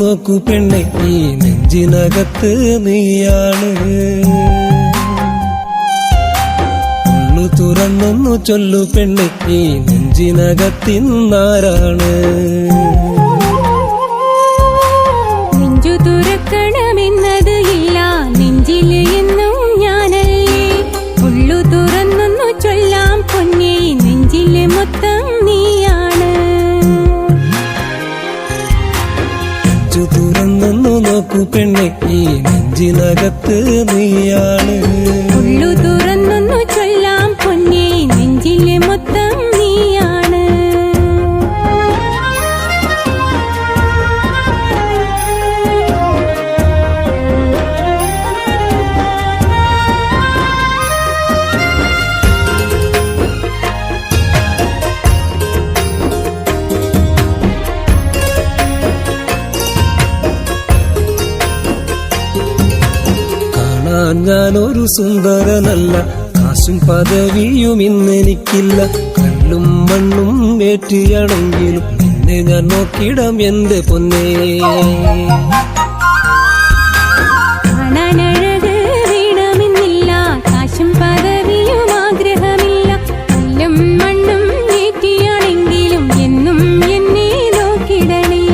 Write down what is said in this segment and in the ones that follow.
നോക്കൂ പെണ്ണെ, ഈ നെഞ്ചിനകത്ത് നീയാണ്. ഉള്ളു തുറന്നൊന്നു ചൊല്ലു പെണ്ണെ, ഈ നെഞ്ചിനകത്തിന്നാരാണ്. നെഞ്ചു തുറക്കണമെന്നത് ഇല്ല, നെഞ്ചിൽ എന്നും ഞാനല്ലേ. ഉള്ളു തുറന്നൊന്നു ചൊല്ലാം പൊന്നേ, നെഞ്ചിലെ മൊത്തം നീയാണ്. നെഞ്ചു തുറന്നൊന്നു നോക്കൂ പെണ്ണെ, ഈ നെഞ്ചിനകത്ത് നീയാണ്. ഉള്ളു തുറന്നൊന്നു ചൊല്ലാം പൊന്നേ, നെഞ്ചിലെ മൊത്തം നീയാണ്. ഞാനൊരു സുന്ദരനല്ല, കാശും പദവിയും ഇന്നെനിക്കില്ല. കല്ലും മണ്ണും ഏറ്റിയാണെങ്കിലും നിന്നെ ഞാൻ നോക്കിയിടാം എന്റെ പൊന്നേ. കാണാനഴക് വേണമെന്നില്ല, കാശും പദവിയും ആഗ്രഹമില്ല. കല്ലും മണ്ണും ഏറ്റിയാണെങ്കിലും എന്നും എന്നെ നോക്കിടണേ.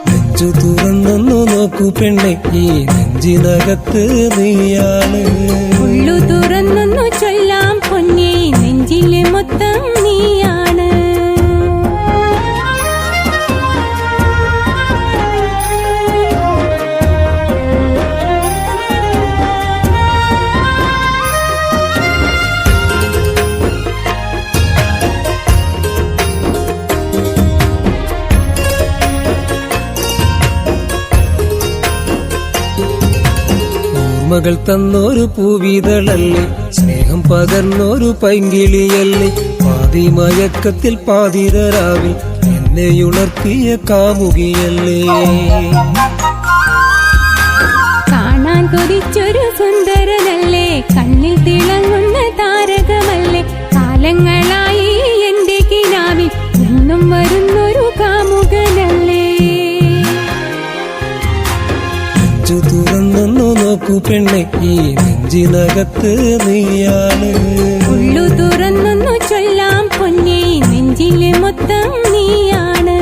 നെഞ്ചു തുറന്നൊന്നു നോക്കൂ പെണ്ണെ, ഈ നെഞ്ചിനകത്ത് നീയാണ്. ഉള്ളു തുറന്നൊന്നു ചൊല്ലാം പൊന്നേ, നെഞ്ചിലെ മൊത്തം നീയാണ്. മകൾ തന്നൊരു പൂവിതളല്ലേ, സ്നേഹം പകർന്നൊരു പൈങ്കിളിയല്ലേ. പാതി മയക്കത്തിൽ പാതിരാവിൽ എന്നെ ഉണർത്തിയ കാമുകിയല്ലേ. കാണാൻ കൊതിച്ചൊരു സുന്ദരനല്ലേ, കണ്ണിൽ തിളങ്ങുന്ന താരകമല്ലേ. കാലങ്ങളായി എന്റെ കിനാവിൽ എന്നും വരുന്നൊരു കാമുകനല്ലേ. നെഞ്ചു തുറന്നൊന്നു നോക്കൂ പെണ്ണെ, ഈ നെഞ്ചിനകത്ത് നീയാണ്. ഉള്ളു തുറന്നൊന്നു ചൊല്ലാം പൊന്നേ, നെഞ്ചിലെ മൊത്തം നീയാണ്.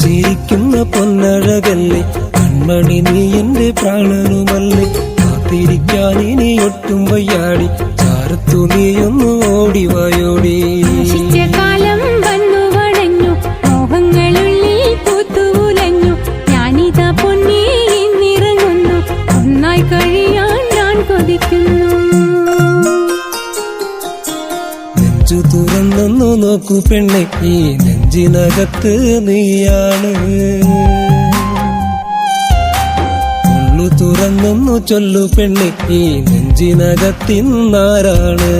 ചിരിക്കുന്ന പൊന്നഴകല്ലേ, കൺമണി നീ എന്റെ പ്രാണനുമല്ലേ. കാത്തിരിക്കാൻ ഇനി ഒട്ടും വയ്യാടി, ചാരത്തു നീയൊന്നു ഓടിവായോടി. കാലം വന്നു വണഞ്ഞു, മോഹങ്ങളുള്ളിൽ പൂത്തുലഞ്ഞു. ഞാനിതാ പൊന്നേ ഇന്നിറങ്ങുന്നു, ഒന്നായി കഴിയാൻ ഞാൻ കൊതിക്കുന്നു. നെഞ്ചു തുറന്നൊന്നു നോക്കൂ പെണ്ണെ, ഈ നെഞ്ചിനകത്ത് നീയാണ്. ഉള്ളു തുറന്നൊന്നു ചൊല്ലു പെണ്ണെ, ഈ നെഞ്ചിനകത്തിന്നാരാണ്.